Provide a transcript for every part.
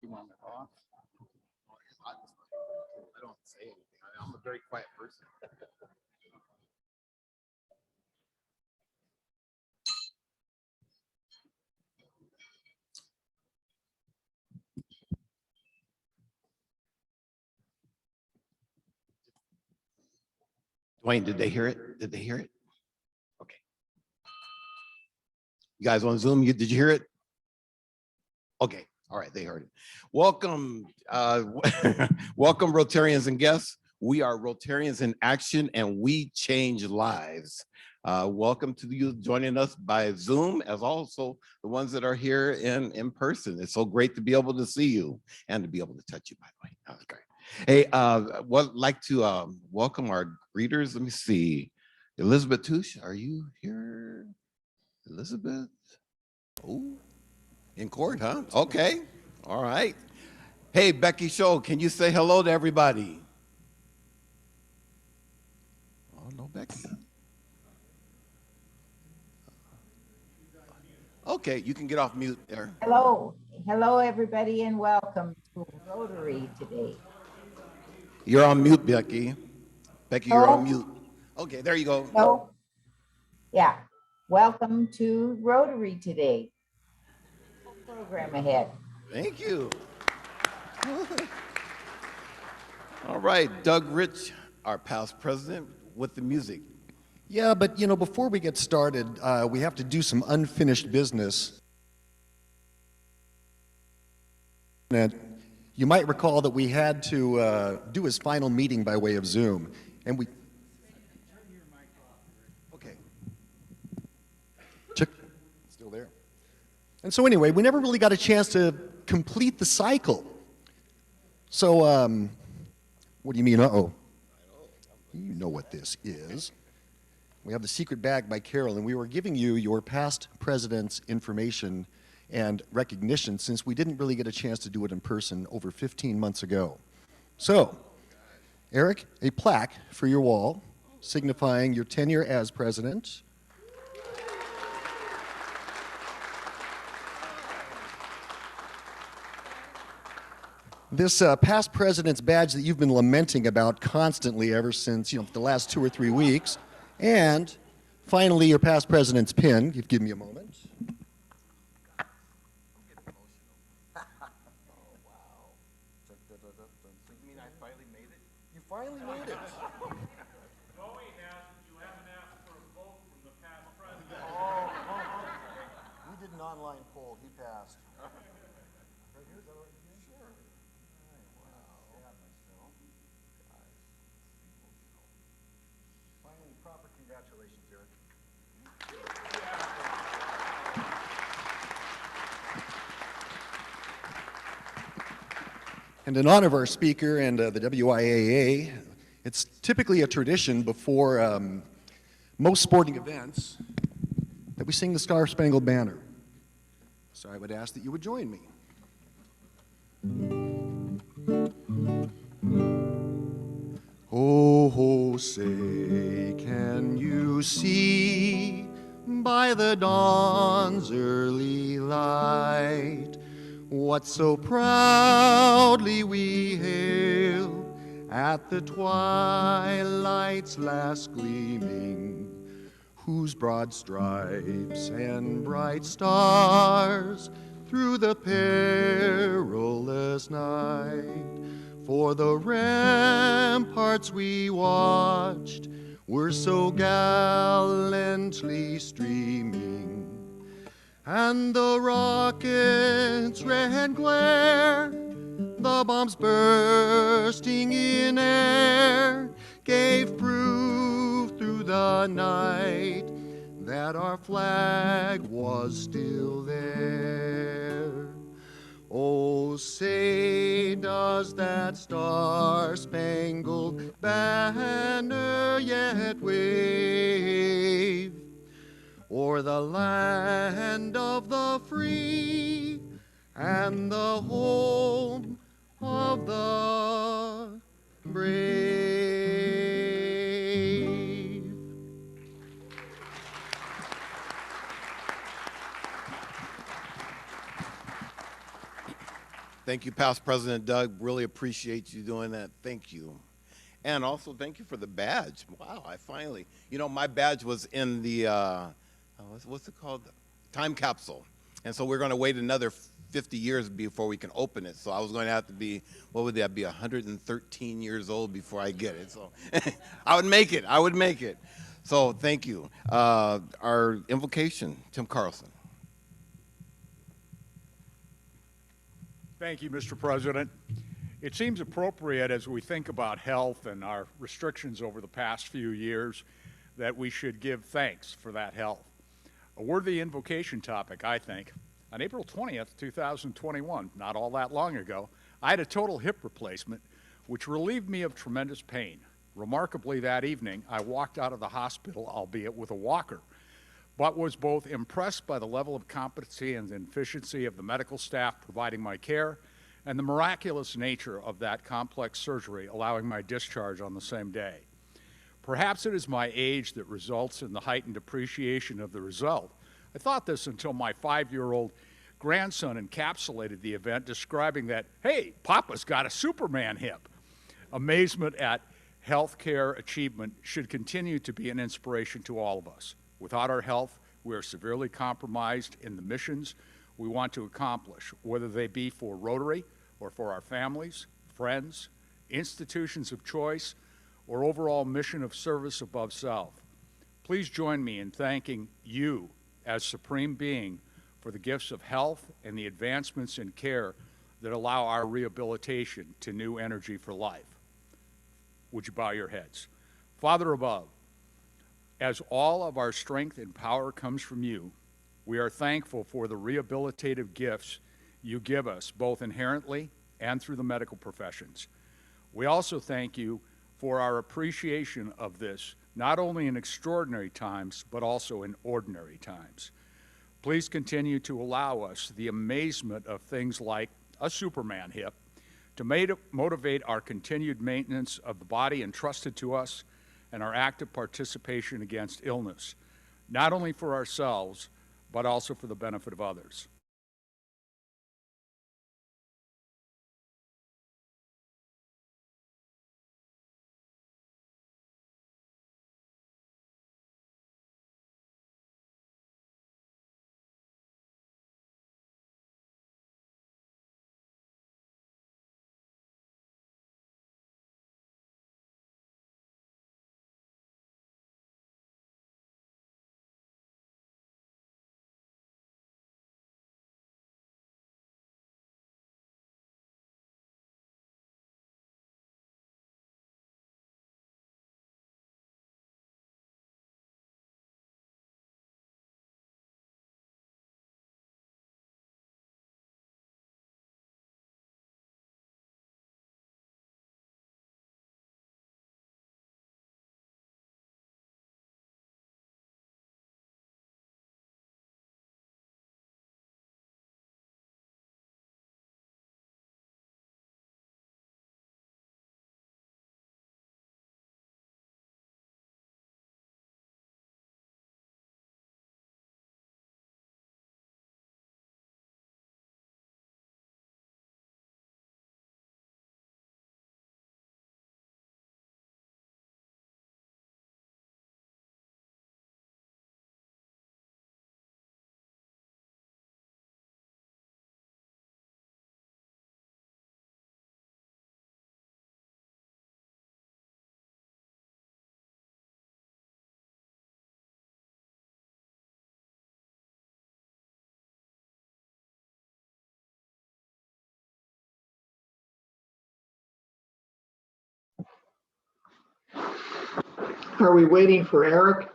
You want it off? I don't say anything. I'm a very quiet person. Dwayne, did they hear it? Did they hear it? Okay. You guys on Zoom, did you hear it? Okay. All right, they heard it. Welcome, welcome Rotarians and guests. We are Rotarians in Action and we change lives. Welcome to you joining us by Zoom, as also the ones that are here in person. It's so great to be able to see you and to be able to touch you, by the way. That was great. Hey, would like to welcome our greeters. Let me see. Elizabeth Touche, are you here? Elizabeth? Oh, in court, huh? Okay. All right. Hey, Becky Show, can you say hello to everybody? Oh, no, Becky. Okay, you can get off mute there. Hello. Hello, everybody, and welcome to Rotary today. You're on mute, Becky. Becky, you're on mute. Okay, there you go. No. Yeah. Welcome to Rotary today. Program ahead. Thank you. All right, Doug Rich, our past president, with the music. Yeah, but you know, before we get started, we have to do some unfinished business. And you might recall that we had to do his final meeting by way of Zoom, and we. Okay. Check. Still there. And so anyway, we never really got a chance to complete the cycle. So, what do you mean? Uh-oh. You know what this is. We have the secret bag by Carol, and we were giving you your past president's information and recognition since we didn't really get a chance to do it in person over 15 months ago. So, Eric, a plaque for your wall signifying your tenure as president. This past president's badge that you've been lamenting about constantly ever since, you know, the last 2 or 3 weeks. And finally, your past president's pin. Give me a moment. Oh, wow. You mean I finally made it? You finally made it. Bowie asked, you haven't asked for a vote from the past president. We did an online poll. He passed. Congratulations, Eric. And in honor of our speaker and the WIAA, it's typically a tradition before most sporting events that we sing the Star-Spangled Banner. So I would ask that you would join me. Oh, say, can you see by the dawn's early light what so proudly we hailed at the twilight's last gleaming, whose broad stripes and bright stars through the perilous night for the ramparts we watched were so gallantly streaming, and the rockets' red glare, the bombs bursting in air, gave proof through the night that our flag was still there. Oh, say, does that star-spangled banner yet wave o'er the land of the free and the home of the brave? Thank you, Past President Doug. Really appreciate you doing that. Thank you. And also, thank you for the badge. Wow, I finally, my badge was in the, what's it called? Time capsule. And so we're going to wait another 50 years before we can open it. So I was going to have to be, what would that be, 113 years old before I get it. So I would make it. I would make it. So thank you. Our invocation, Tim Carlson. Thank you, Mr. President. It seems appropriate as we think about health and our restrictions over the past few years that we should give thanks for that health. A worthy invocation topic, I think. On April 20th, 2021, not all that long ago, I had a total hip replacement, which relieved me of tremendous pain. Remarkably, that evening, I walked out of the hospital, albeit with a walker, but was both impressed by the level of competency and efficiency of the medical staff providing my care and the miraculous nature of that complex surgery allowing my discharge on the same day. Perhaps it is my age that results in the heightened appreciation of the result. I thought this until my 5-year-old grandson encapsulated the event, describing that, hey, Papa's got a Superman hip. Amazement at healthcare achievement should continue to be an inspiration to all of us. Without our health, we are severely compromised in the missions we want to accomplish, whether they be for Rotary or for our families, friends, institutions of choice, or overall mission of service above self. Please join me in thanking you as Supreme Being for the gifts of health and the advancements in care that allow our rehabilitation to new energy for life. Would you bow your heads? Father above, as all of our strength and power comes from you, we are thankful for the rehabilitative gifts you give us, both inherently and through the medical professions. We also thank you for our appreciation of this, not only in extraordinary times, but also in ordinary times. Please continue to allow us the amazement of things like a Superman hip to motivate our continued maintenance of the body entrusted to us and our active participation against illness, not only for ourselves, but also for the benefit of others. Are we waiting for Eric?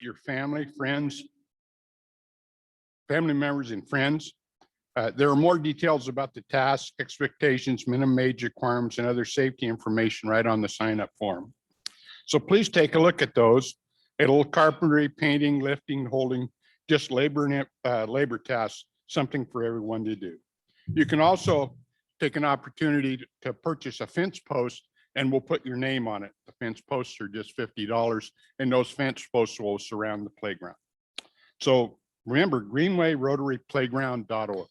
your family, family members and friends. There are more details about the task, expectations, minimum age requirements, and other safety information right on the sign-up form. So please take a look at those. It'll carpentry, painting, lifting, holding, just labor tasks, something for everyone to do. You can also take an opportunity to purchase a fence post, and we'll put your name on it. The fence posts are just $50, and those fence posts will surround the playground. So remember, greenwayrotaryplayground.org.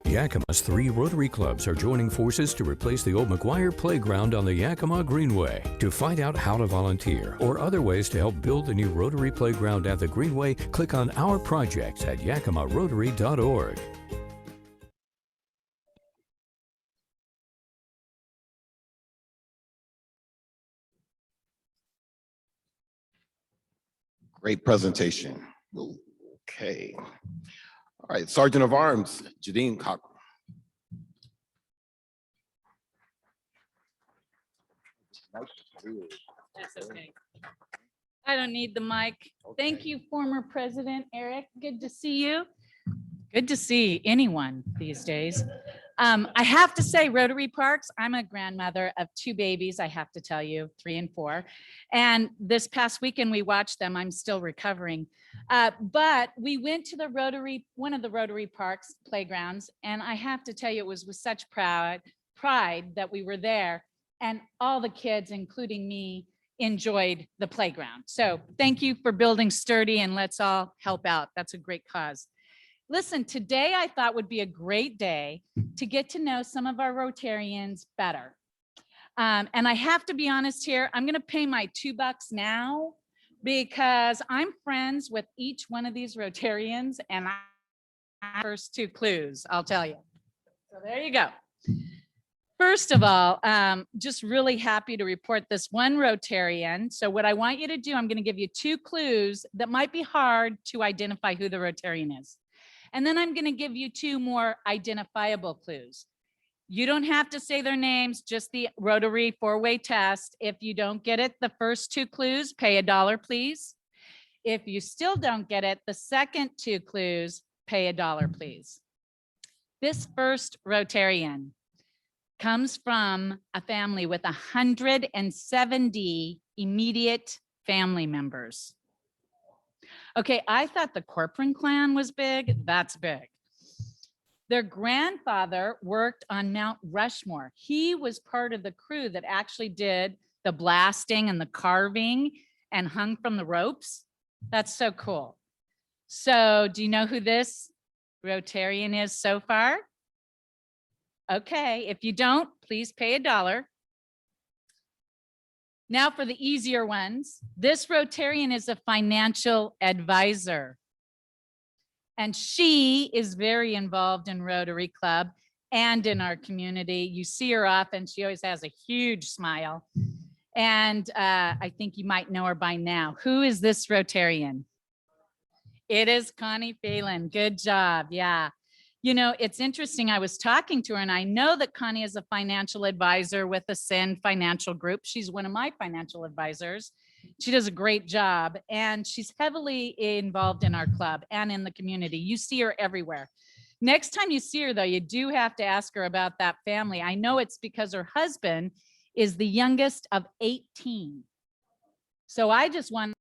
Yakima's 3 Rotary clubs are joining forces to replace the old McGuire Playground on the Yakima Greenway. To find out how to volunteer or other ways to help build the new Rotary Playground at the Greenway, click on our projects at yakimarotary.org. Great presentation. Okay. All right, Sergeant of Arms, Jadine Cochran. That's okay. I don't need the mic. Thank you, former President Eric. Good to see you. Good to see anyone these days. I have to say, Rotary Parks, I'm a grandmother of 2 babies, I have to tell you, 3 and 4. And this past weekend, we watched them. I'm still recovering. But we went to the one of the Rotary Parks playgrounds, and I have to tell you, it was with such pride that we were there, and all the kids, including me, enjoyed the playground. So thank you for building sturdy, and let's all help out. That's a great cause. Listen, today I thought would be a great day to get to know some of our Rotarians better. And I have to be honest here, I'm gonna pay my $2 now because I'm friends with each one of these Rotarians, and I first 2 clues, I'll tell you. So there you go. First of all, just really happy to report this one Rotarian. So what I want you to do, I'm gonna give you 2 clues that might be hard to identify who the Rotarian is. And then I'm gonna give you 2 more identifiable clues. You don't have to say their names, just the Rotary 4-way test. If you don't get it, the first 2 clues, pay $1, please. If you still don't get it, the second 2 clues, pay $1, please. This first Rotarian comes from a family with 170 immediate family members. Okay, I thought the Corcoran clan was big. That's big. Their grandfather worked on Mount Rushmore. He was part of the crew that actually did the blasting and the carving and hung from the ropes. That's so cool. So do you know who this Rotarian is so far? Okay, if you don't, please pay $1. Now for the easier ones. This Rotarian is a financial advisor. And she is very involved in Rotary Club and in our community. You see her often. She always has a huge smile. And I think you might know her by now. Who is this Rotarian? It is Connie Phelan. Good job. Yeah. You know, it's interesting. I was talking to her, and I know that Connie is a financial advisor with Ascend Financial Group. She's one of my financial advisors. She does a great job, and she's heavily involved in our club and in the community. You see her everywhere. Next time you see her, though, you do have to ask her about that family. I know it's because her husband is the youngest of 18. So I just want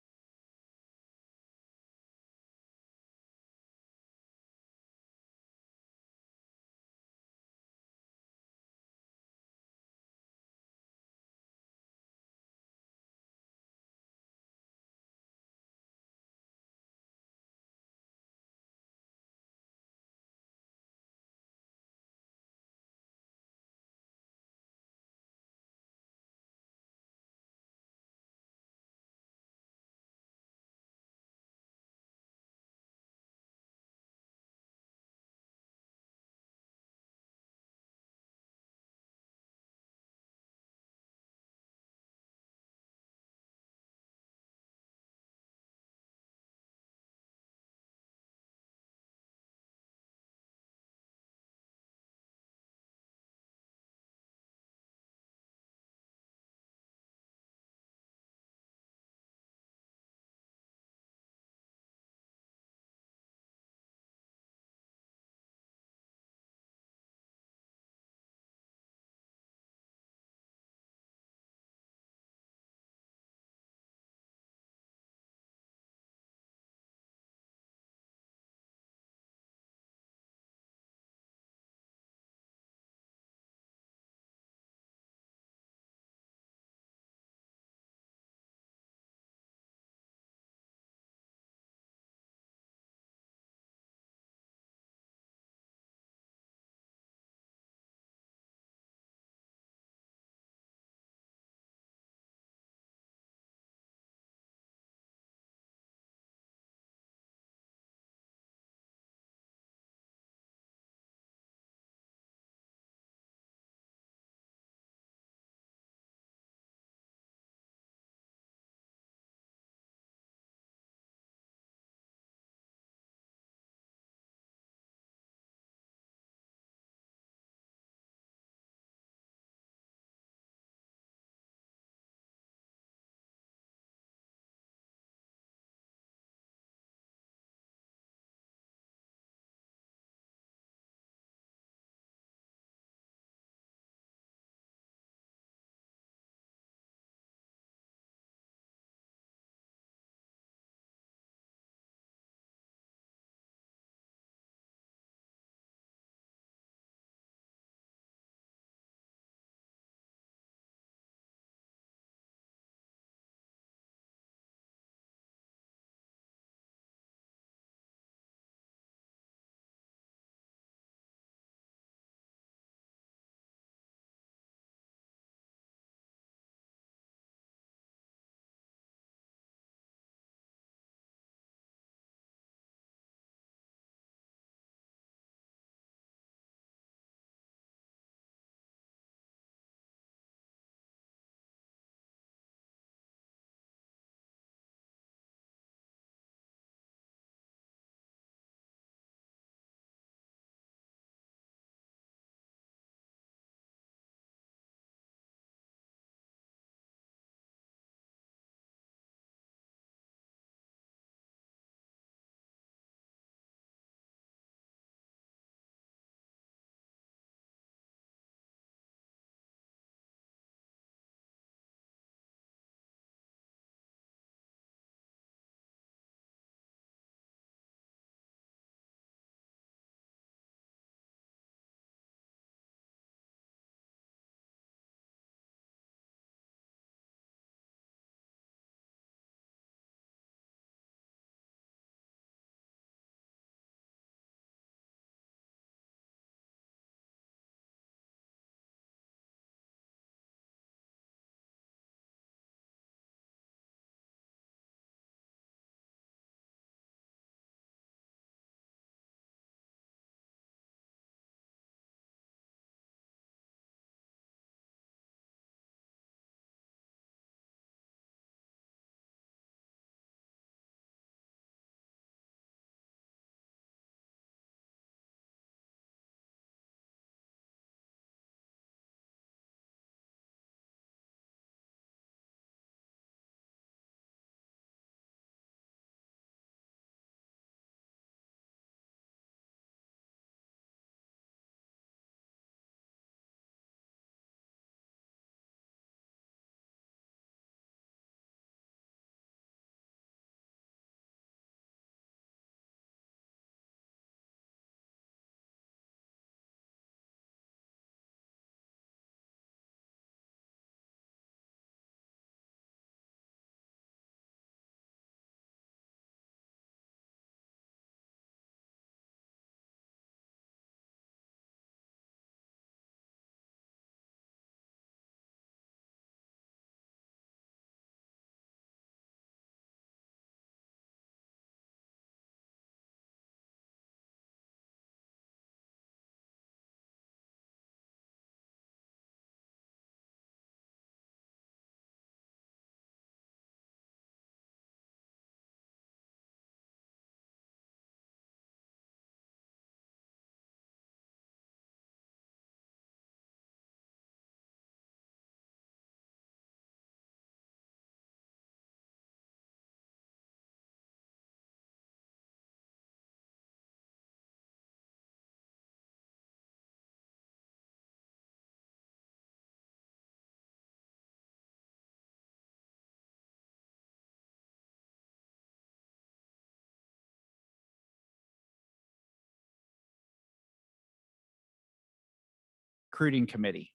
Recruiting Committee.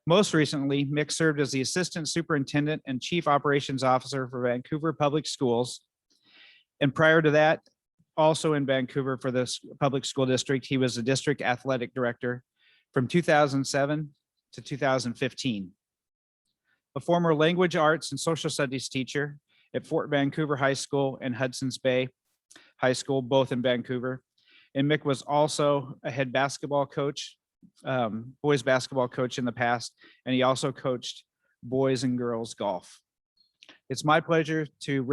Most recently, Mick served as the Assistant Superintendent and Chief Operations Officer for Vancouver Public Schools. And prior to that, also in Vancouver for the public school district, he was the District Athletic Director from 2007 to 2015. A former language arts and social studies teacher at Fort Vancouver High School and Hudson's Bay High School, both in Vancouver. And Mick was also a head basketball coach, boys basketball coach in the past, and he also coached boys and girls golf. It's my pleasure to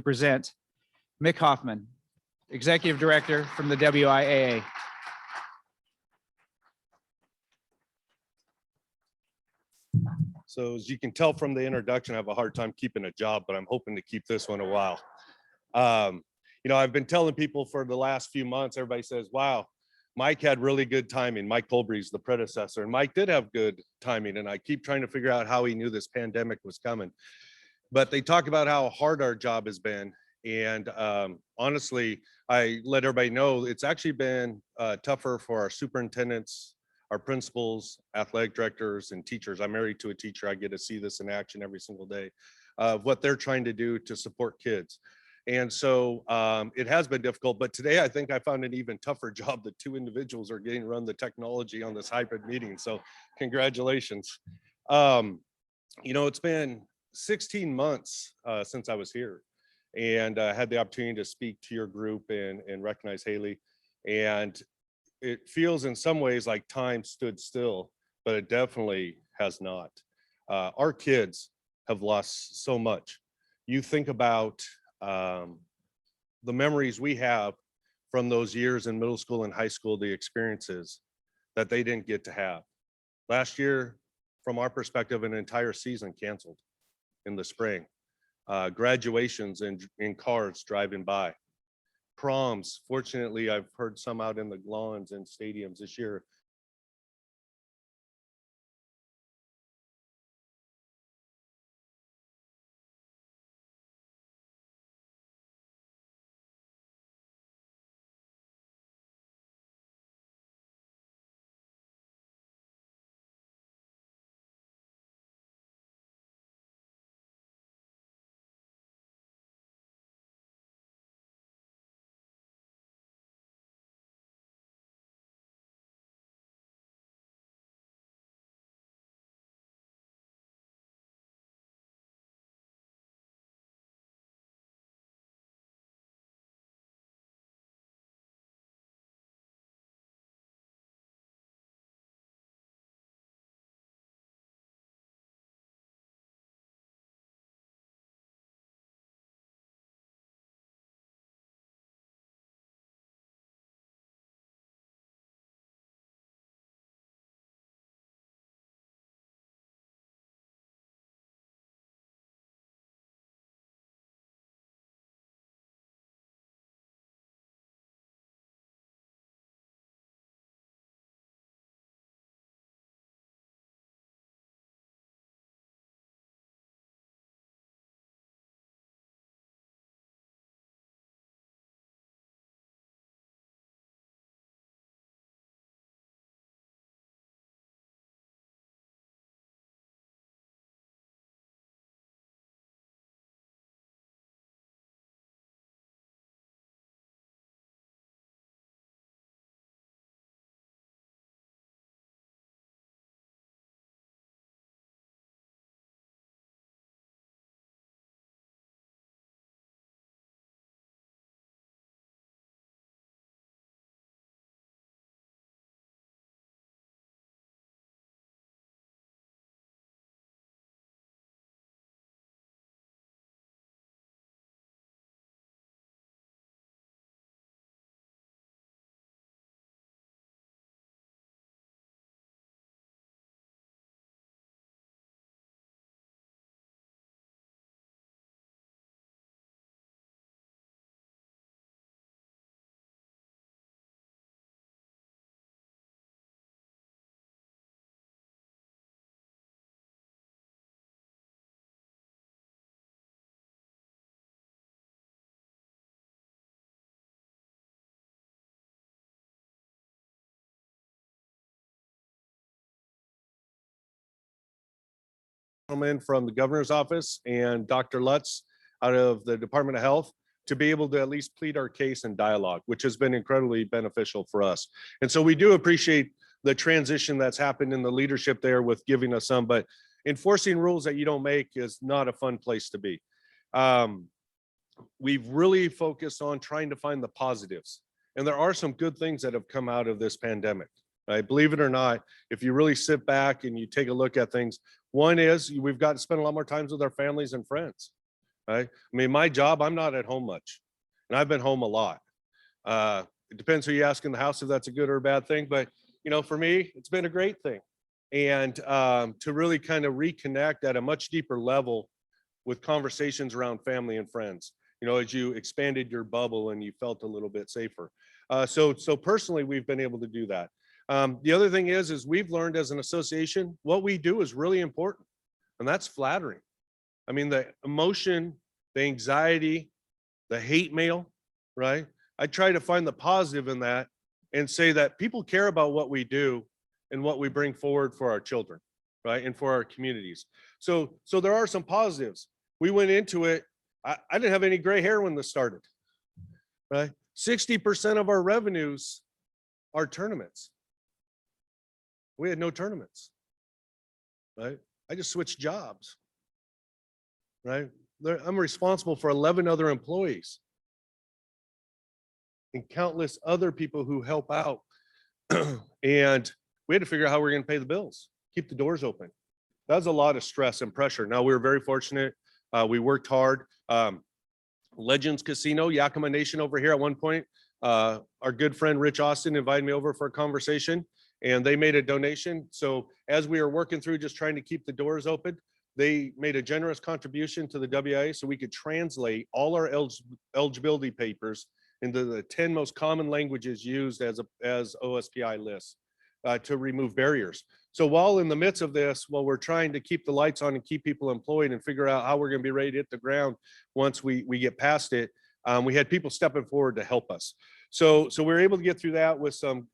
present Mick Hoffman, Executive Director from the WIAA. So as you can tell from the introduction, I have a hard time keeping a job, but I'm hoping to keep this one a while. You know, I've been telling people for the last few months, everybody says, wow, Mike had really good timing. Mike Colbre's the predecessor, and Mike did have good timing. And I keep trying to figure out how he knew this pandemic was coming. But they talk about how hard our job has been. And honestly, I let everybody know it's actually been tougher for our superintendents, our principals, athletic directors, and teachers. I'm married to a teacher. I get to see this in action every single day of what they're trying to do to support kids. And so it has been difficult, but today I think I found an even tougher job that two individuals are getting to run the technology on this hybrid meeting. So congratulations. You know, it's been 16 months since I was here and had the opportunity to speak to your group and recognize Haley. And it feels in some ways like time stood still, but it definitely has not. Our kids have lost so much. You think about the memories we have from those years in middle school and high school, the experiences that they didn't get to have. Last year, from our perspective, an entire season canceled in the spring. Graduations in cars driving by. Proms, fortunately, I've heard some out in the lawns and stadiums this year. gentleman from the governor's office and Dr. Lutz out of the Department of Health to be able to at least plead our case in dialogue, which has been incredibly beneficial for us. And so we do appreciate the transition that's happened in the leadership there with giving us some, but enforcing rules that you don't make is not a fun place to be. We've really focused on trying to find the positives. And there are some good things that have come out of this pandemic. Right? Believe it or not, if you really sit back and you take a look at things, one is we've got to spend a lot more times with our families and friends. Right? I mean, my job, I'm not at home much, and I've been home a lot. It depends who you ask in the house if that's a good or a bad thing, but you know, for me, it's been a great thing. And to really kind of reconnect at a much deeper level with conversations around family and friends, you know, as you expanded your bubble and you felt a little bit safer. So personally, we've been able to do that. The other thing is we've learned as an association, what we do is really important, and that's flattering. I mean, the emotion, the anxiety, the hate mail, right? I try to find the positive in that and say that people care about what we do and what we bring forward for our children, right? And for our communities. So there are some positives. We went into it. I didn't have any gray hair when this started, right? 60% of our revenues are tournaments. We had no tournaments, right? I just switched jobs, right? I'm responsible for 11 other employees and countless other people who help out. And we had to figure out how we're going to pay the bills, keep the doors open. That was a lot of stress and pressure. Now, we were very fortunate. We worked hard. Legends Casino, Yakima Nation over here at one point, our good friend Rich Austin invited me over for a conversation, and they made a donation. So as we were working through just trying to keep the doors open, they made a generous contribution to the WIA so we could translate all our eligibility papers into the 10 most common languages used as OSPI lists to remove barriers. So while in the midst of this, while we're trying to keep the lights on and keep people employed and figure out how we're going to be ready to hit the ground once we get past it, we had people stepping forward to help us. So we were able to get through that with some,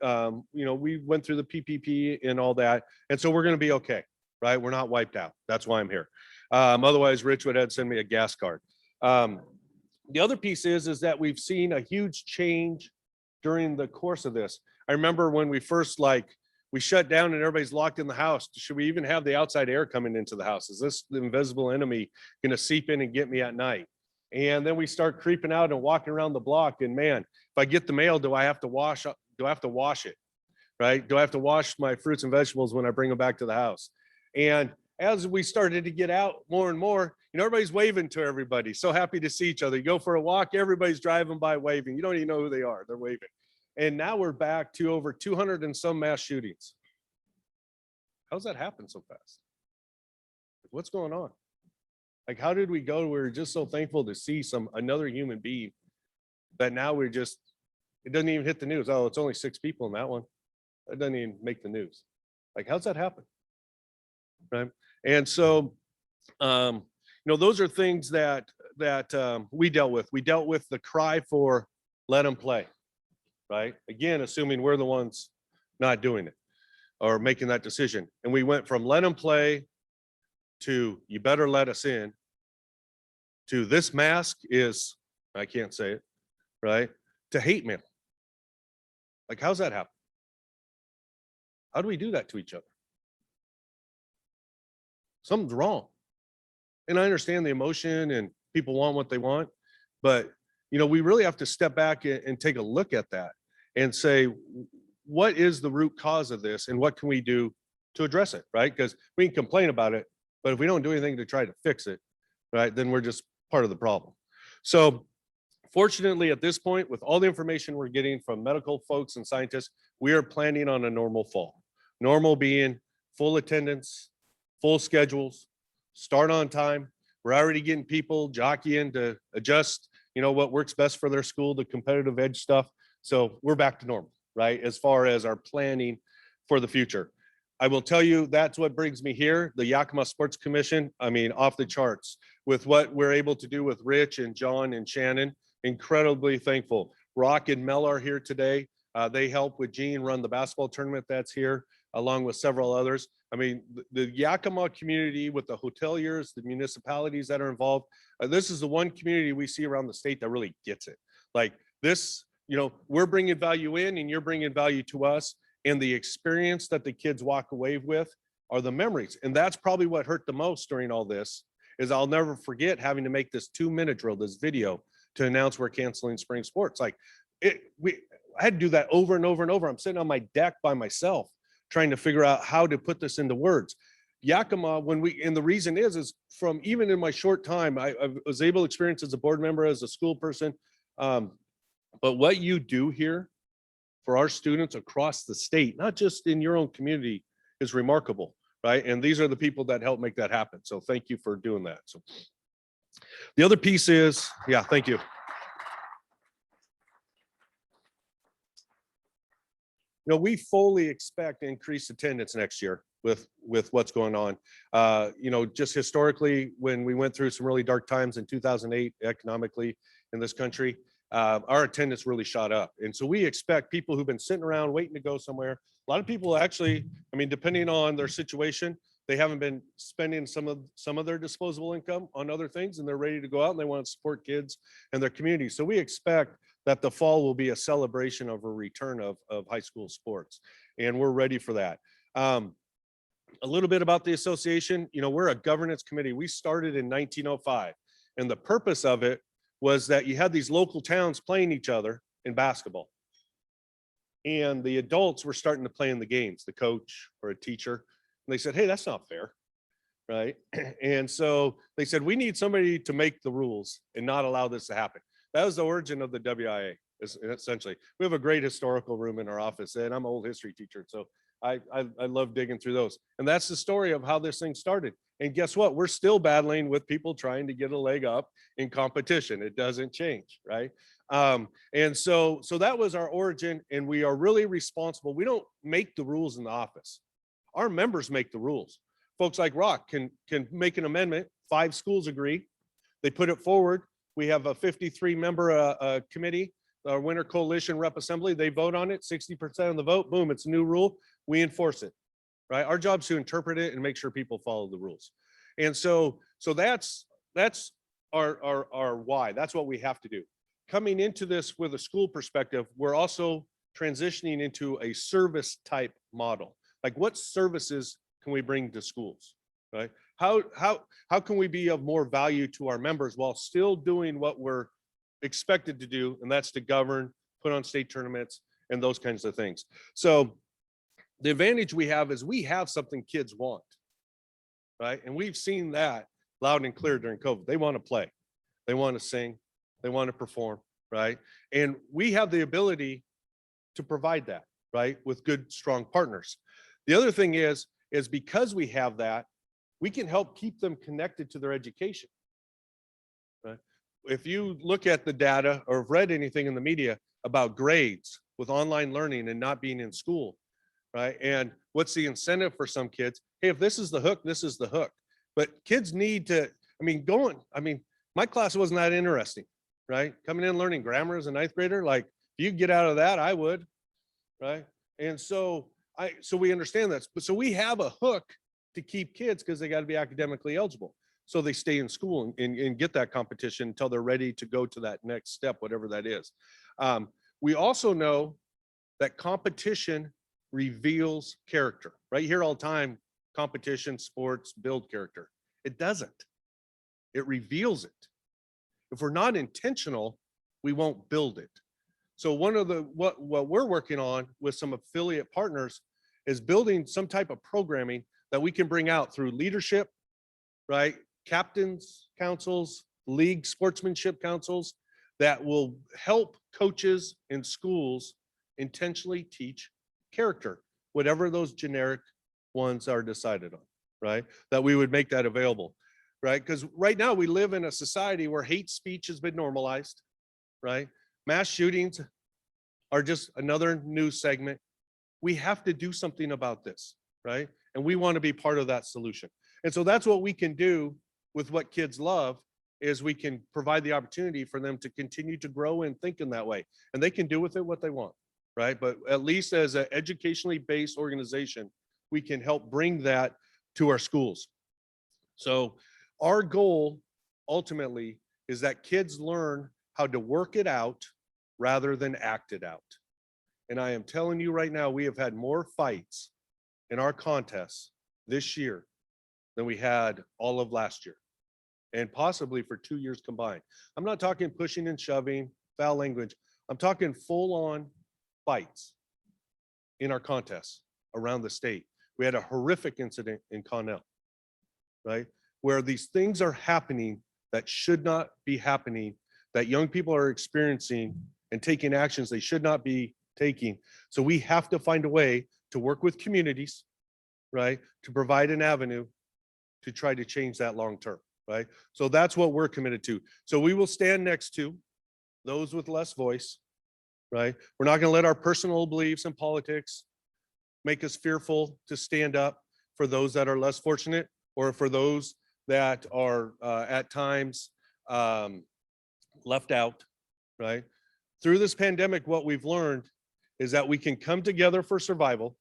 we went through the PPP and all that. And so we're going to be okay, right? We're not wiped out. That's why I'm here. Otherwise, Rich would have sent me a gas card. The other piece is that we've seen a huge change during the course of this. I remember when we first we shut down and everybody's locked in the house. Should we even have the outside air coming into the house? Is this the invisible enemy going to seep in and get me at night? And then we start creeping out and walking around the block. And man, if I get the mail, do I have to wash it? Right? Do I have to wash my fruits and vegetables when I bring them back to the house? And as we started to get out more and more, everybody's waving to everybody. So happy to see each other. You go for a walk, everybody's driving by waving. You don't even know who they are. They're waving. And now we're back to over 200 and some mass shootings. How's that happen so fast? What's going on? How did we go? We were just so thankful to see another human being that now it doesn't even hit the news. Oh, it's only 6 people in that one. It doesn't even make the news. How's that happen? Right. And so, those are things that we dealt with. We dealt with the cry for let them play. Right. Again, assuming we're the ones not doing it or making that decision. And we went from let them play to you better let us in to this mask is, I can't say it, right, to hate mail. How's that happen? How do we do that to each other? Something's wrong. And I understand the emotion and people want what they want, but we really have to step back and take a look at that and say, what is the root cause of this and what can we do to address it, right? Because we can complain about it, but if we don't do anything to try to fix it, right, then we're just part of the problem. So fortunately, at this point, with all the information we're getting from medical folks and scientists, we are planning on a normal fall. Normal being full attendance, full schedules, start on time. We're already getting people jockeying to adjust, what works best for their school, the competitive edge stuff. So we're back to normal, right? As far as our planning for the future. I will tell you, that's what brings me here. The Yakima Sports Commission, off the charts with what we're able to do with Rich and John and Shannon. Incredibly thankful. Rock and Mel are here today. They help with Gene run the basketball tournament that's here, along with several others. I mean, the Yakima community with the hoteliers, the municipalities that are involved, this is the one community we see around the state that really gets it. Like this, you know, we're bringing value in and you're bringing value to us, and the experience that the kids walk away with are the memories. And that's probably what hurt the most during all this, is I'll never forget having to make this 2-minute drill, this video, to announce we're canceling spring sports. Like I had to do that over and over and over. I'm sitting on my deck by myself trying to figure out how to put this into words. Yakima, and the reason is from even in my short time, I was able to experience as a board member, as a school person. But what you do here for our students across the state, not just in your own community, is remarkable, right? And these are the people that help make that happen. So thank you for doing that. So the other piece is, yeah, thank you. You know, we fully expect increased attendance next year with what's going on. You know, just historically, when we went through some really dark times in 2008 economically in this country, our attendance really shot up. And so we expect people who've been sitting around waiting to go somewhere. A lot of people actually, I mean, depending on their situation, they haven't been spending some of their disposable income on other things, and they're ready to go out and they want to support kids and their community. So we expect that the fall will be a celebration of a return of high school sports, and we're ready for that. A little bit about the association. You know, we're a governance committee. We started in 1905, and the purpose of it was that you had these local towns playing each other in basketball, and the adults were starting to play in the games, the coach or a teacher, and they said, hey, that's not fair, right? And so they said, we need somebody to make the rules and not allow this to happen. That was the origin of the WIA, essentially. We have a great historical room in our office, and I'm an old history teacher, so I love digging through those. And that's the story of how this thing started. And guess what? We're still battling with people trying to get a leg up in competition. It doesn't change, right? And so that was our origin, and we are really responsible. We don't make the rules in the office. Our members make the rules. Folks like Rock can make an amendment. 5 schools agree. They put it forward. We have a 53-member committee, our Winter Coalition Rep Assembly. They vote on it, 60% of the vote, boom, it's a new rule. We enforce it, right? Our job is to interpret it and make sure people follow the rules. And so that's our why. That's what we have to do. Coming into this with a school perspective, we're also transitioning into a service type model. Like, what services can we bring to schools, right? How can we be of more value to our members while still doing what we're expected to do, and that's to govern, put on state tournaments, and those kinds of things. So the advantage we have is we have something kids want, right? And we've seen that loud and clear during COVID. They want to play, they want to sing, they want to perform, right? And we have the ability to provide that, right, with good, strong partners. The other thing is because we have that, we can help keep them connected to their education, right? If you look at the data or have read anything in the media about grades with online learning and not being in school, right? And what's the incentive for some kids? Hey, if this is the hook, this is the hook. But kids need to, my class wasn't that interesting, right? Coming in learning grammar as a 9th grader, like, if you get out of that, I would, right? And so we understand that. But so we have a hook to keep kids because they got to be academically eligible. So they stay in school and get that competition until they're ready to go to that next step, whatever that is. We also know that competition reveals character, right? You hear all the time, competition, sports build character. It doesn't. It reveals it. If we're not intentional, we won't build it. So one of what we're working on with some affiliate partners is building some type of programming that we can bring out through leadership, right? Captains councils, league sportsmanship councils that will help coaches in schools intentionally teach character, whatever those generic ones are decided on, right? That we would make that available, right? Because right now we live in a society where hate speech has been normalized, right? Mass shootings are just another news segment. We have to do something about this, right? And we want to be part of that solution. And so that's what we can do with what kids love, is we can provide the opportunity for them to continue to grow and think in that way. And they can do with it what they want, right? But at least as an educationally based organization, we can help bring that to our schools. So our goal ultimately is that kids learn how to work it out rather than act it out. And I am telling you right now, we have had more fights in our contests this year than we had all of last year, and possibly for 2 years combined. I'm not talking pushing and shoving, foul language. I'm talking full-on fights in our contests around the state. We had a horrific incident in Connell, right? Where these things are happening that should not be happening, that young people are experiencing and taking actions they should not be taking. So we have to find a way to work with communities, right? To provide an avenue to try to change that long term, right? So that's what we're committed to. So we will stand next to those with less voice, right? We're not going to let our personal beliefs and politics make us fearful to stand up for those that are less fortunate, or for those that are at times left out, right? Through this pandemic, what we've learned is that we can come together for survival.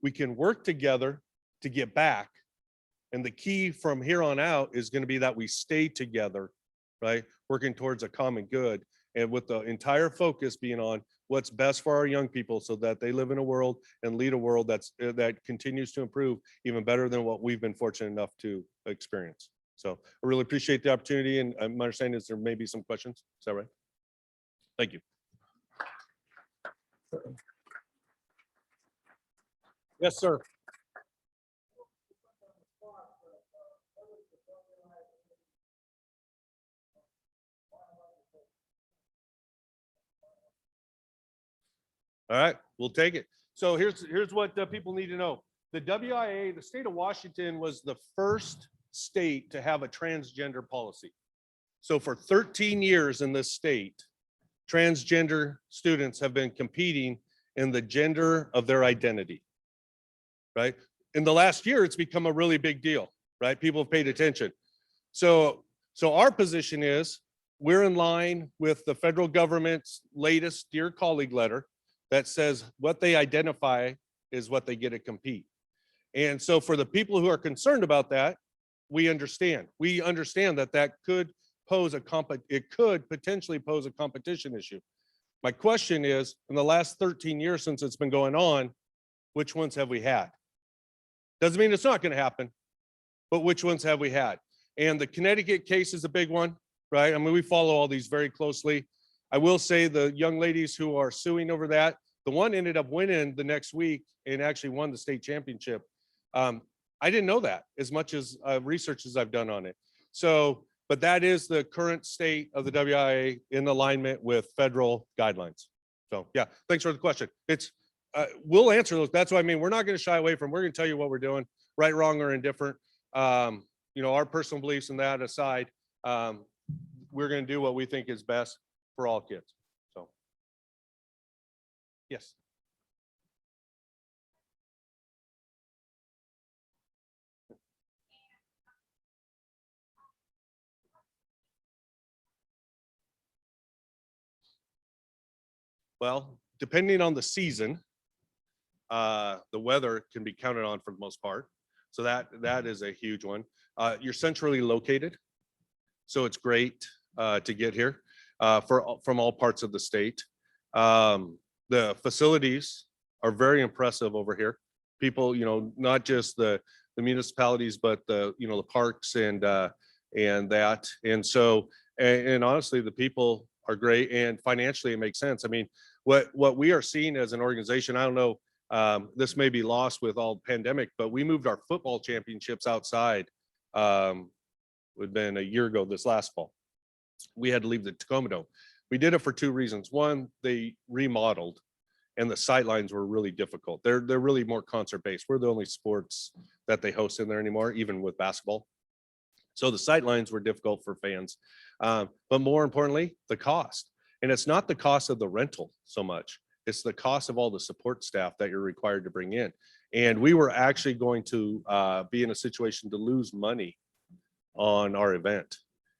We can work together to get back. And the key from here on out is going to be that we stay together, right? Working towards a common good, and with the entire focus being on what's best for our young people so that they live in a world and lead a world that continues to improve even better than what we've been fortunate enough to experience. So I really appreciate the opportunity, and my understanding is there may be some questions. Is that right? Thank you. Yes, sir. All right, we'll take it. So here's what people need to know. The WIA, the state of Washington, was the first state to have a transgender policy. So for 13 years in this state, transgender students have been competing in the gender of their identity, right? In the last year, it's become a really big deal, right? People have paid attention. So our position is we're in line with the federal government's latest Dear Colleague letter that says what they identify is what they get to compete. And so for the people who are concerned about that, we understand. We understand that that could pose it could potentially pose a competition issue. My question is, in the last 13 years since it's been going on, which ones have we had? Doesn't mean it's not going to happen, but which ones have we had? And the Connecticut case is a big one, right? I mean, we follow all these very closely. I will say the young ladies who are suing over that, the one ended up winning the next week and actually won the state championship. I didn't know that as much as research as I've done on it. So, but that is the current state of the WIA in alignment with federal guidelines. So yeah, thanks for the question. It's, we'll answer those. That's what I mean. We're not going to shy away from, we're going to tell you what we're doing, right, wrong, or indifferent. You know, our personal beliefs and that aside, we're going to do what we think is best for all kids. So, yes. Well, depending on the season, the weather can be counted on for the most part. So that is a huge one. You're centrally located, so it's great to get here from all parts of the state. The facilities are very impressive over here. People, you know, not just the municipalities, but the parks and that. And so, and honestly, the people are great, and financially it makes sense. I mean, what we are seeing as an organization, I don't know, this may be lost with all pandemic, but we moved our football championships outside. It would have been a year ago this last fall. We had to leave the Tacoma Dome. We did it for two reasons. One, they remodeled and the sightlines were really difficult. They're really more concert based. We're the only sports that they host in there anymore, even with basketball. So the sightlines were difficult for fans. But more importantly, the cost. And it's not the cost of the rental so much. It's the cost of all the support staff that you're required to bring in. And we were actually going to be in a situation to lose money on our event.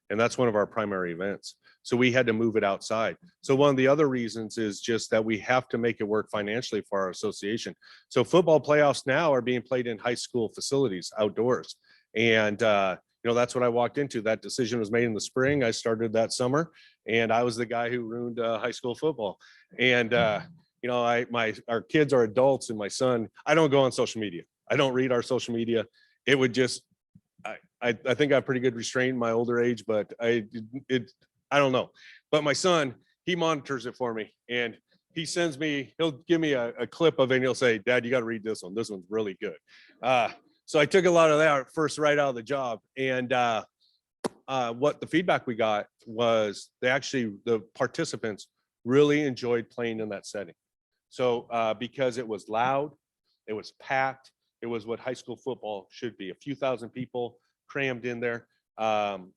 And that's one of our primary events. So we had to move it outside. So one of the other reasons is just that we have to make it work financially for our association. So football playoffs now are being played in high school facilities outdoors. And, that's what I walked into. That decision was made in the spring. I started that summer, and I was the guy who ruined high school football. And, our kids are adults, and my son, I don't go on social media. I don't read our social media. It would just, I think I have pretty good restraint in my older age, but I don't know. But my son, he monitors it for me, and he sends me, he'll give me a clip of it, and he'll say, Dad, you got to read this one. This one's really good. So I took a lot of that first right out of the job. And what the feedback we got was the participants really enjoyed playing in that setting. So because it was loud, it was packed, it was what high school football should be, a few thousand people crammed in there. And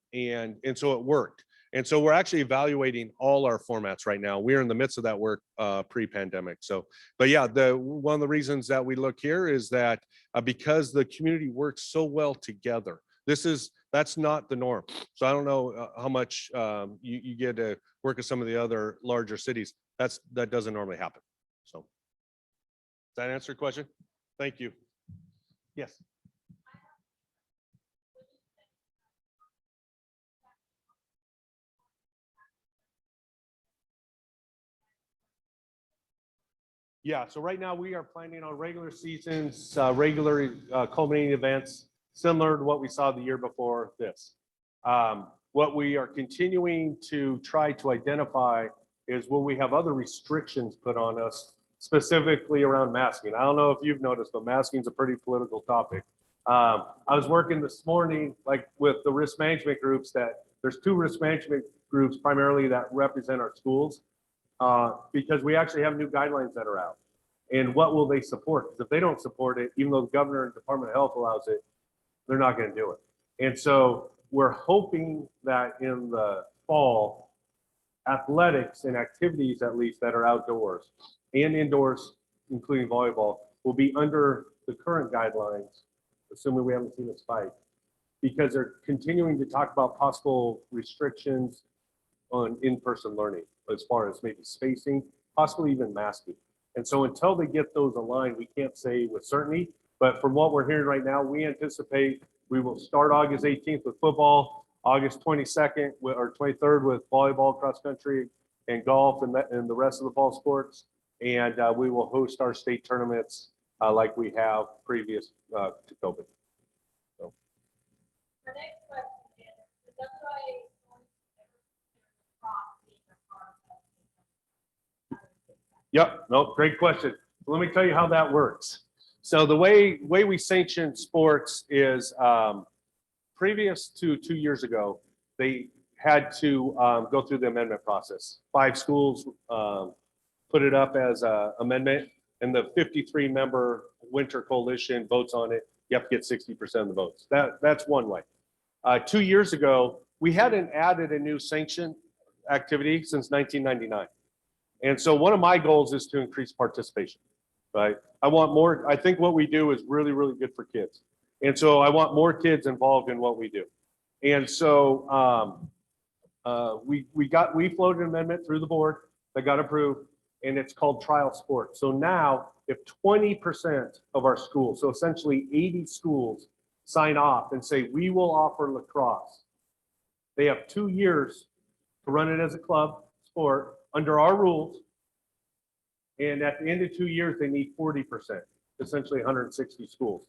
so it worked. And so we're actually evaluating all our formats right now. We're in the midst of that work pre-pandemic. So, but yeah, one of the reasons that we look here is that because the community works so well together, that's not the norm. So I don't know how much you get to work with some of the other larger cities. That doesn't normally happen. So does that answer your question? Thank you. Yes. Yeah, so right now we are planning on regular seasons, regular culminating events, similar to what we saw the year before this. What we are continuing to try to identify is will we have other restrictions put on us, specifically around masking. I don't know if you've noticed, but masking is a pretty political topic. I was working this morning, like with the risk management groups, that there's 2 risk management groups primarily that represent our schools. Because we actually have new guidelines that are out. And what will they support? Because if they don't support it, even though the governor and Department of Health allows it, they're not going to do it. And so we're hoping that in the fall, athletics and activities, at least that are outdoors and indoors, including volleyball, will be under the current guidelines, assuming we haven't seen a spike, because they're continuing to talk about possible restrictions on in-person learning, as far as maybe spacing, possibly even masking. And so until they get those aligned, we can't say with certainty, but from what we're hearing right now, we anticipate we will start August 18th with football, August 22nd or 23rd with volleyball, cross country, and golf, and the rest of the fall sports. And we will host our state tournaments like we have previous to COVID. So. The next question is, the WIA Yep, no, great question. Let me tell you how that works. So the way we sanction sports is previous to 2 years ago, they had to go through the amendment process. 5 schools put it up as an amendment, and the 53-member Winter Coalition votes on it. You have to get 60% of the votes. That's one way. 2 years ago, we hadn't added a new sanction activity since 1999. And so one of my goals is to increase participation, right? I think what we do is really, really good for kids. And so I want more kids involved in what we do. And so we floated an amendment through the board that got approved, and it's called trial sports. So now if 20% of our schools, so essentially 80 schools, sign off and say, we will offer lacrosse, they have 2 years to run it as a club sport under our rules. And at the end of 2 years, they need 40%, essentially 160 schools.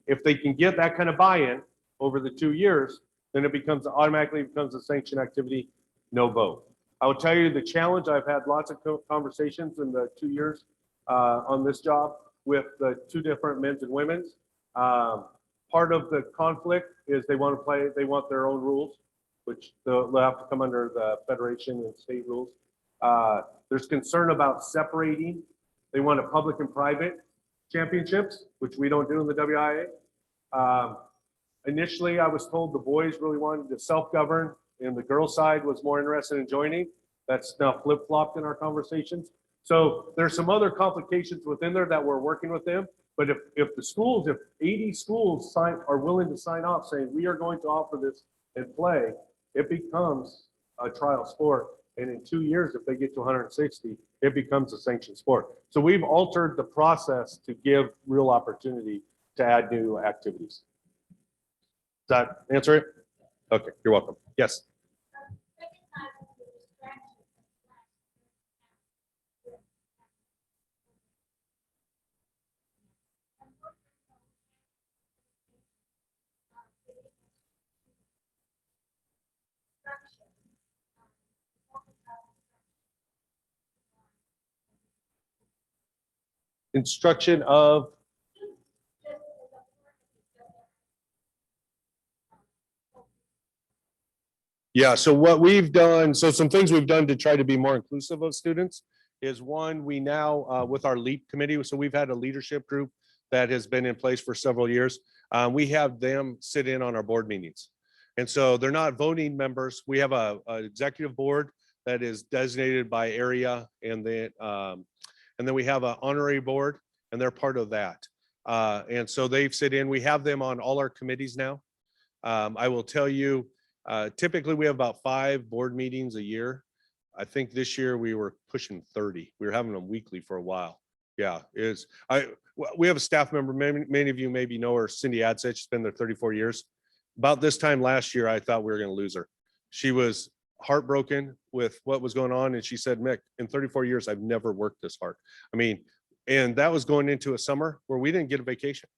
If they can get that kind of buy-in over the 2 years, then it automatically becomes a sanctioned activity, no vote. I will tell you the challenge, I've had lots of conversations in the 2 years on this job with the 2 different men's and women's. Part of the conflict is they want their own rules, which they'll have to come under the federation and state rules. There's concern about separating. They want a public and private championships, which we don't do in the WIA. Initially, I was told the boys really wanted to self-govern and the girls' side was more interested in joining. That's now flip-flopped in our conversations. So there's some other complications within there that we're working with them. But if 80 schools are willing to sign off saying we are going to offer this and play, it becomes a trial sport. And in 2 years, if they get to 160, it becomes a sanctioned sport. So we've altered the process to give real opportunity to add new activities. Does that answer it? Okay, you're welcome. Yes. Instruction of, yeah, so what we've done, so some things we've done to try to be more inclusive of students is one, we now, with our LEAP committee, so we've had a leadership group that has been in place for several years. We have them sit in on our board meetings. And so they're not voting members. We have a executive board that is designated by area, and then we have an honorary board, and they're part of that. And so they've sit in, we have them on all our committees now. I will tell you, typically we have about 5 board meetings a year. I think this year we were pushing 30. We were having them weekly for a while. Yeah, we have a staff member, many of you maybe know her, Cindy Adsett. She's been there 34 years. About this time last year, I thought we were going to lose her. She was heartbroken with what was going on. And she said, Mick, in 34 years, I've never worked this hard. I mean, and that was going into a summer where we didn't get a vacation,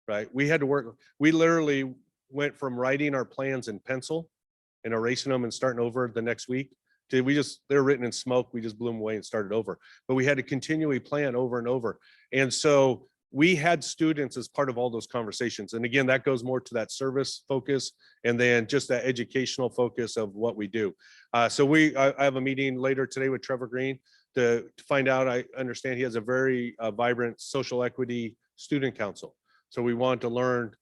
right? We had to work. We literally went from writing our plans in pencil and erasing them and starting over the next week to they're written in smoke. We just blew them away and started over. But we had to continually plan over and over. And so we had students as part of all those conversations. And again, that goes more to that service focus and then just that educational focus of what we do. So I have a meeting later today with Trevor Green to find out. I understand he has a very vibrant social equity student council. So we want to learn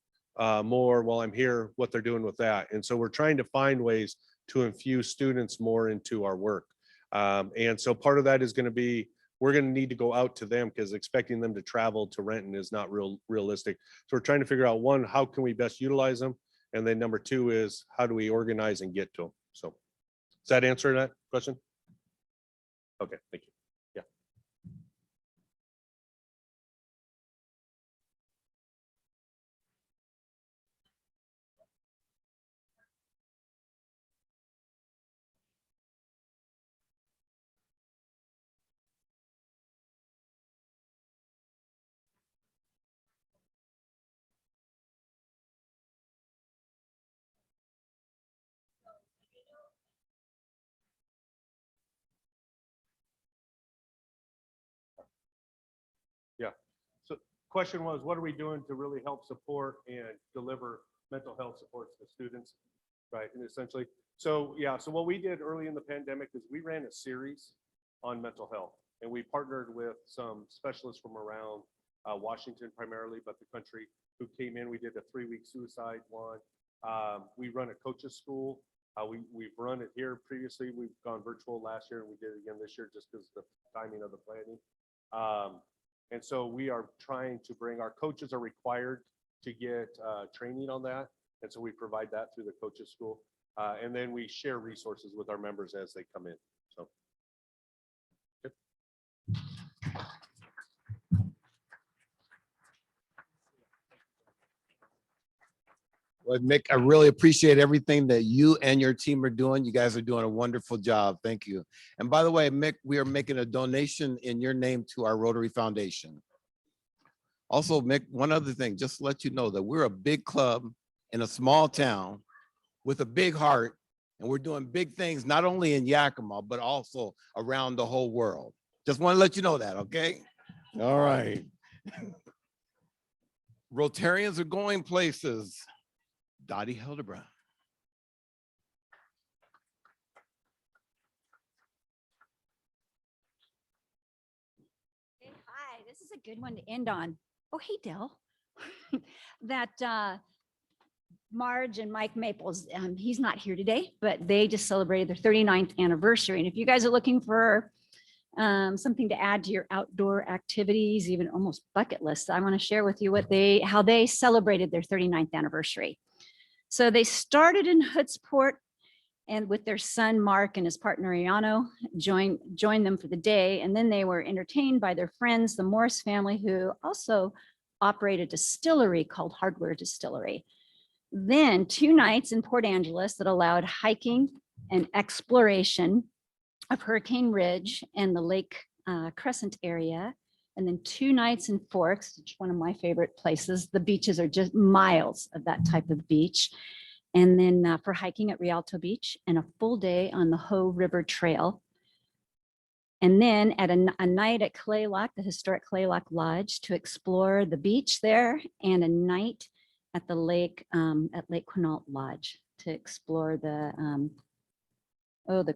more while I'm here, what they're doing with that. And so we're trying to find ways to infuse students more into our work. And so part of that is going to be, we're going to need to go out to them because expecting them to travel to Renton is not realistic. So we're trying to figure out, one, how can we best utilize them? And then number 2 is how do we organize and get to them? So does that answer that question? Okay, thank you. Yeah. Yeah. So question was, what are we doing to really help support and deliver mental health supports to students? Right. And essentially, so yeah, so what we did early in the pandemic is we ran a series on mental health, and we partnered with some specialists from around Washington primarily, but the country, who came in. We did a 3-week suicide one. We run a coaches school. We've run it here previously. We've gone virtual last year, and we did it again this year just because of the timing of the planning. And so we are trying to bring, our coaches are required to get training on that. And so we provide that through the coaches school. And then we share resources with our members as they come in. So. Good. Well, Mick, I really appreciate everything that you and your team are doing. You guys are doing a wonderful job. Thank you. And by the way, Mick, we are making a donation in your name to our Rotary Foundation. Also, Mick, one other thing, just to let you know that we're a big club in a small town with a big heart, and we're doing big things, not only in Yakima, but also around the whole world. Just want to let you know that, okay? All right. Rotarians are going places. Dottie Hildebrand. Hey, hi, this is a good one to end on. Oh, hey, Dell. That Marge and Mike Maples, he's not here today, but they just celebrated their 39th anniversary. And if you guys are looking for something to add to your outdoor activities, even almost bucket lists, I want to share with you how they celebrated their 39th anniversary. So they started in Hoodsport, and with their son, Mark, and his partner, Iano, joined them for the day. And then they were entertained by their friends, the Morris family, who also operate a distillery called Hardware Distillery. Then 2 nights in Port Angeles that allowed hiking and exploration of Hurricane Ridge and the Lake Crescent area. And then 2 nights in Forks, which is one of my favorite places. The beaches are just miles of that type of beach. And then for hiking at Rialto Beach, and a full day on the Hoh River Trail. And then at a night at Clay Lock, the historic Clay Lock Lodge, to explore the beach there, and a night at the lake, at Lake Quinault Lodge, to explore the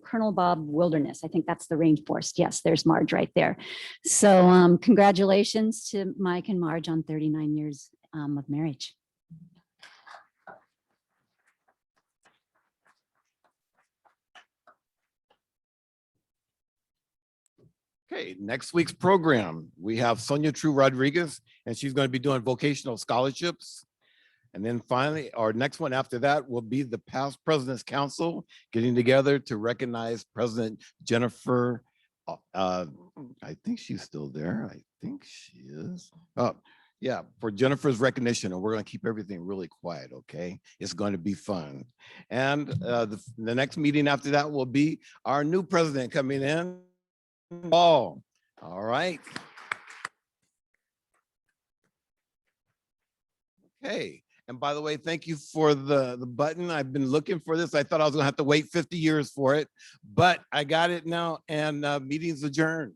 Colonel Bob Wilderness. I think that's the rainforest. Yes, there's Marge right there. So congratulations to Mike and Marge on 39 years of marriage. Okay, next week's program, we have Sonia True Rodriguez, and she's going to be doing vocational scholarships. And then finally, our next one after that will be the Past President's Council getting together to recognize President Jennifer. I think she's still there. I think she is. Oh, yeah, for Jennifer's recognition, and we're going to keep everything really quiet, okay? It's going to be fun. And the next meeting after that will be our new president coming in. All right. Okay. And by the way, thank you for the button. I've been looking for this. I thought I was gonna have to wait 50 years for it, but I got it now, and meeting's adjourned.